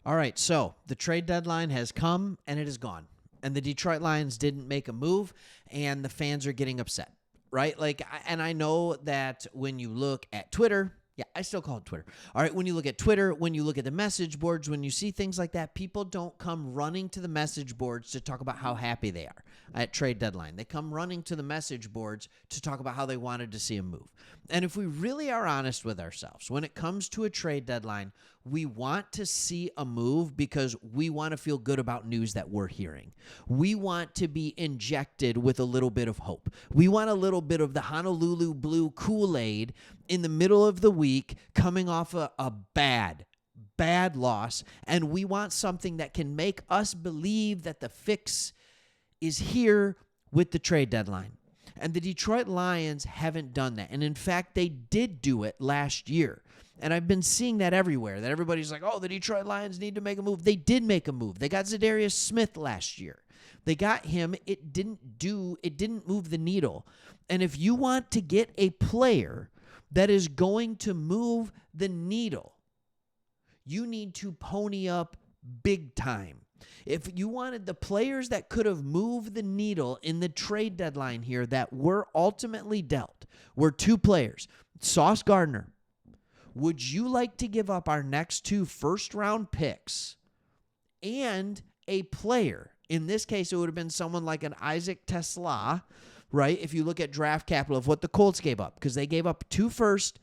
All right, so the trade deadline has come and it is gone. And the Detroit Lions didn't make a move, and the fans are getting upset, right? And I know that when you look at Twitter, yeah, I still call it Twitter. All right, when you look at Twitter, when you look at the message boards, when you see things like that, people don't come running to the message boards to talk about how happy they are at trade deadline. They come running to the message boards to talk about how they wanted to see a move. And if we really are honest with ourselves, when it comes to a trade deadline, we want to see a move because we want to feel good about news that we're hearing. We want to be injected with a little bit of hope. We want a little bit of the Honolulu Blue Kool-Aid in the middle of the week coming off a bad loss, and we want something that can make us believe that the fix is here with the trade deadline. And the Detroit Lions haven't done that. And in fact, they did do it last year. And I've been seeing that everywhere, that everybody's like, oh, the Detroit Lions need to make a move. They did make a move. They got Zadarius Smith last year. They got him. It didn't move the needle. And if you want to get a player that is going to move the needle, you need to pony up big time. If you wanted the players that could have moved the needle in the trade deadline here that were ultimately dealt were two players, Sauce Gardner. Would you like to give up our next 2 first-round picks and a player? In this case, it would have been someone like an Isaac Tesla, right? If you look at draft capital of what the Colts gave up, because they gave up 2 first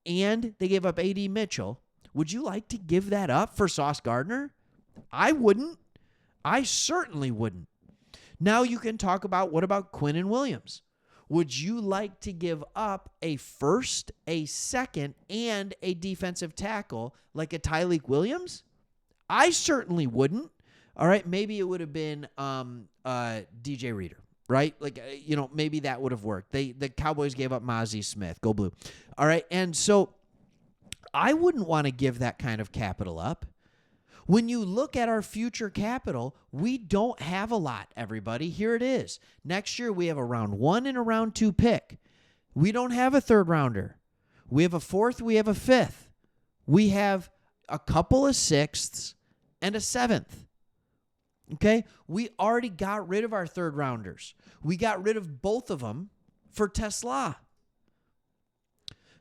and they gave up A.D. Mitchell. Would you like to give that up for Sauce Gardner? I wouldn't. I certainly wouldn't. Now you can talk about, what about Quinnen Williams? Would you like to give up a first, a second, and a defensive tackle like a Tyleik Williams? I certainly wouldn't. All right, maybe it would have been DJ Reader, right? Maybe that would have worked. The Cowboys gave up Mozzie Smith. Go Blue. All right, and so I wouldn't want to give that kind of capital up. When you look at our future capital, we don't have a lot, everybody. Here it is. Next year, we have a round 1 and a round 2 pick. We don't have a 3rd rounder. We have a 4th. We have a 5th. We have a couple of 6ths and a 7th. Okay? We already got rid of our 3rd rounders. We got rid of both of them for Tesla.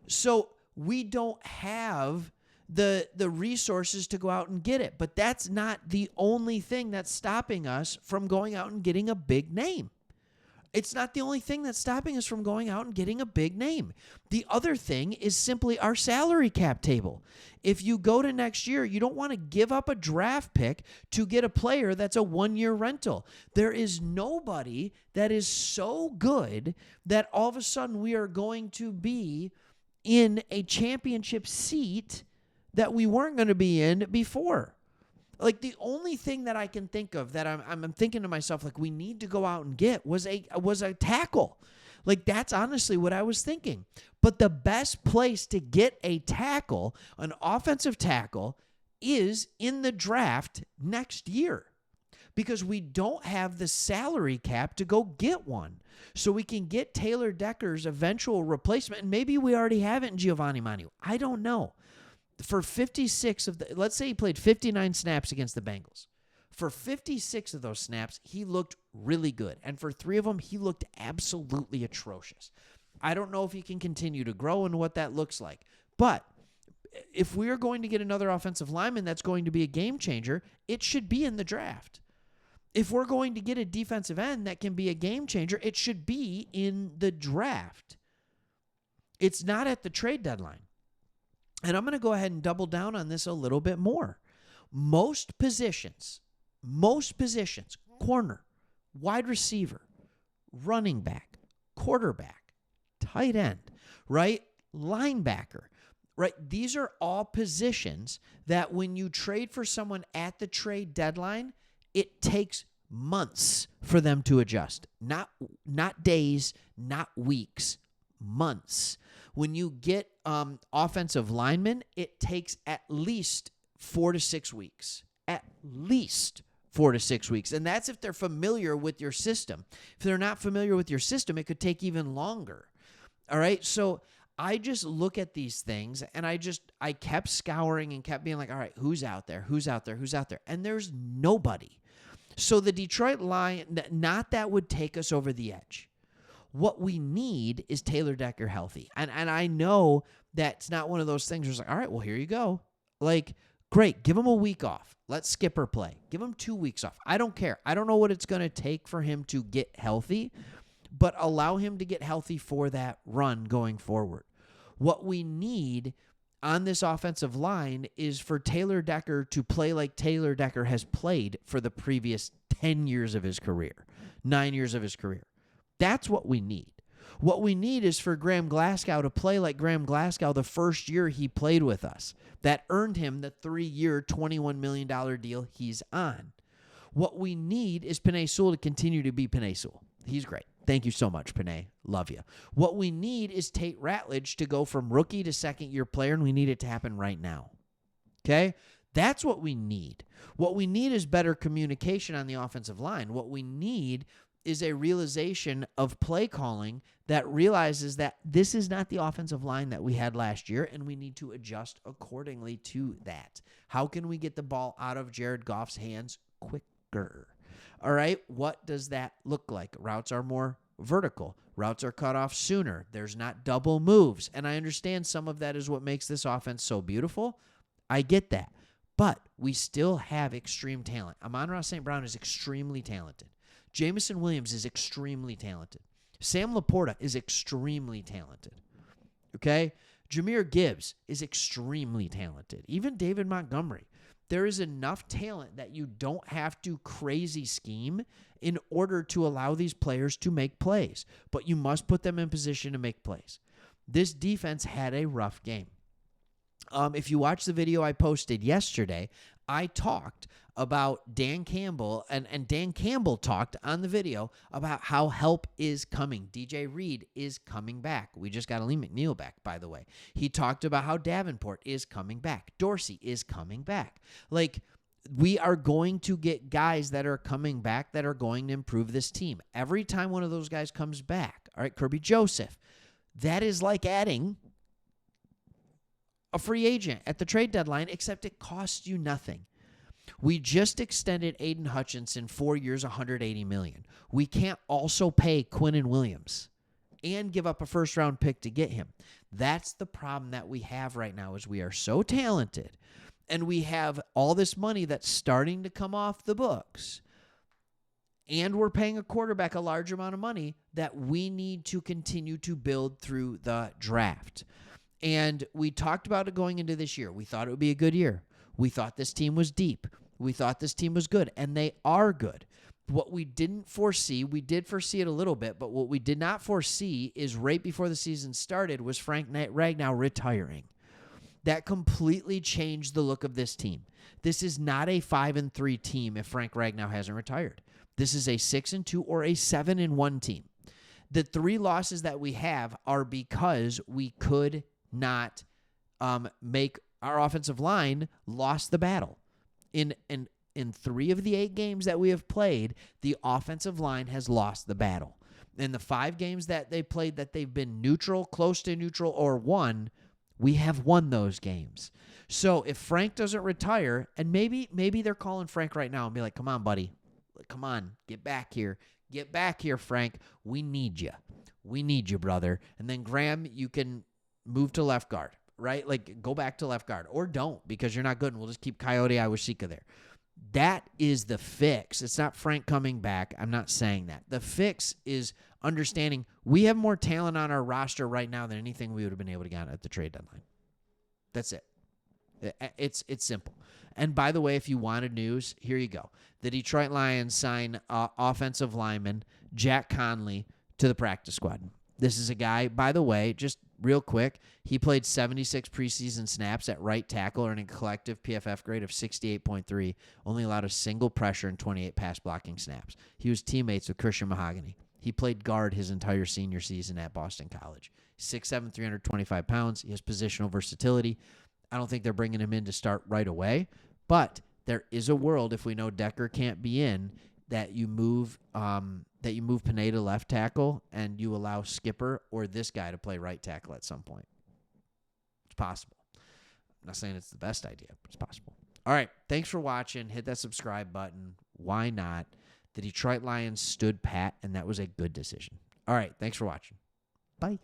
So we don't have the resources to go out and get it. But that's not the only thing that's stopping us from going out and getting a big name. It's not the only thing that's stopping us from going out and getting a big name. The other thing is simply our salary cap table. If you go to next year, you don't want to give up a draft pick to get a player that's a 1-year rental. There is nobody that is so good that all of a sudden we are going to be in a championship seat that we weren't going to be in before. Like, the only thing that I can think of that I'm thinking to myself, like, we need to go out and get was a tackle. Like, that's honestly what I was thinking. But the best place to get a tackle, an offensive tackle, is in the draft next year, because we don't have the salary cap to go get one. So we can get Taylor Decker's eventual replacement, and maybe we already have it in Giovanni Manu. I don't know. For 56 of the, let's say he played 59 snaps against the Bengals. For 56 of those snaps, he looked really good. And for 3 of them, he looked absolutely atrocious. I don't know if he can continue to grow and what that looks like. But if we're going to get another offensive lineman that's going to be a game changer, it should be in the draft. If we're going to get a defensive end that can be a game changer, it should be in the draft. It's not at the trade deadline. And I'm going to go ahead and double down on this a little bit more. Most positions, corner, wide receiver, running back, quarterback, tight end, right? Linebacker, right? These are all positions that when you trade for someone at the trade deadline, it takes months for them to adjust. Not days, not weeks, months. When you get offensive linemen, it takes at least 4 to 6 weeks. At least 4 to 6 weeks. And that's if they're familiar with your system. If they're not familiar with your system, it could take even longer. All right? So I just look at these things and I kept scouring and kept being like, all right, who's out there? Who's out there? Who's out there? And there's nobody. So the Detroit Lions, not that would take us over the edge. What we need is Taylor Decker healthy. And I know that's not one of those things where it's like, all right, well, here you go. Like, great, give him a week off. Let Skipper play. Give him 2 weeks off. I don't care. I don't know what it's going to take for him to get healthy, but allow him to get healthy for that run going forward. What we need on this offensive line is for Taylor Decker to play like Taylor Decker has played for the previous 10 years of his career, 9 years of his career. That's what we need. What we need is for Graham Glasgow to play like Graham Glasgow the first year he played with us. That earned him the 3-year, $21 million deal he's on. What we need is Penei Sewell to continue to be Penei Sewell. He's great. Thank you so much, Penei. Love you. What we need is Tate Ratledge to go from rookie to second-year player, and we need it to happen right now. Okay? That's what we need. What we need is better communication on the offensive line. What we need is a realization of play calling that realizes that this is not the offensive line that we had last year, and we need to adjust accordingly to that. How can we get the ball out of Jared Goff's hands quicker? All right, what does that look like? Routes are more vertical. Routes are cut off sooner. There's not double moves. And I understand some of that is what makes this offense so beautiful. I get that. But we still have extreme talent. Amon-Ra St. Brown is extremely talented. Jameson Williams is extremely talented. Sam Laporta is extremely talented. Okay? Jahmyr Gibbs is extremely talented. Even David Montgomery. There is enough talent that you don't have to crazy scheme in order to allow these players to make plays. But you must put them in position to make plays. This defense had a rough game. If you watch the video I posted yesterday, I talked about Dan Campbell, and Dan Campbell talked on the video about how help is coming. DJ Reed is coming back. We just got Lee McNeil back, by the way. He talked about how Davenport is coming back. Dorsey is coming back. Like, we are going to get guys that are coming back that are going to improve this team. Every time one of those guys comes back, all right, Kirby Joseph, that is like adding a free agent at the trade deadline, except it costs you nothing. We just extended Aiden Hutchinson 4 years, $180 million. We can't also pay Quinnen Williams and give up a first-round pick to get him. That's the problem that we have right now is we are so talented, and we have all this money that's starting to come off the books, and we're paying a quarterback a large amount of money that we need to continue to build through the draft. And we talked about it going into this year. We thought it would be a good year. We thought this team was deep. We thought this team was good, and they are good. What we didn't foresee, we did foresee it a little bit, but what we did not foresee is right before the season started was Frank Ragnow retiring. That completely changed the look of this team. This is not a 5-3 team if Frank Ragnow hasn't retired. This is a 6-2 or a 7-1 team. The 3 losses that we have are because we could not make our offensive line lost the battle. In 3 of the 8 games that we have played, the offensive line has lost the battle. In the 5 games that they played that they've been neutral, close to neutral, or won, we have won those games. So if Frank doesn't retire, and maybe they're calling Frank right now and be like, come on, buddy. Come on, get back here. Get back here, Frank. We need you. We need you, brother. And then Graham, you can move to left guard. Right? Like, go back to left guard. Or don't, because you're not good, and we'll just keep Coyote Awashika there. That is the fix. It's not Frank coming back. I'm not saying that. The fix is understanding we have more talent on our roster right now than anything we would have been able to get at the trade deadline. That's it. It's simple. And by the way, if you wanted news, here you go. The Detroit Lions sign offensive lineman Jack Conley to the practice squad. This is a guy, by the way, just real quick, he played 76 preseason snaps at right tackle, earning a collective PFF grade of 68.3, only allowed a single pressure and 28 pass blocking snaps. He was teammates with Christian Mahogany. He played guard his entire senior season at Boston College. 6'7", 325 pounds. He has positional versatility. I don't think they're bringing him in to start right away, but there is a world, if we know Decker can't be in, that you move Penei to left tackle and you allow Skipper or this guy to play right tackle at some point. It's possible. I'm not saying it's the best idea, but it's possible. All right. Thanks for watching. Hit that subscribe button. Why not? The Detroit Lions stood pat, and that was a good decision. All right. Thanks for watching. Bye.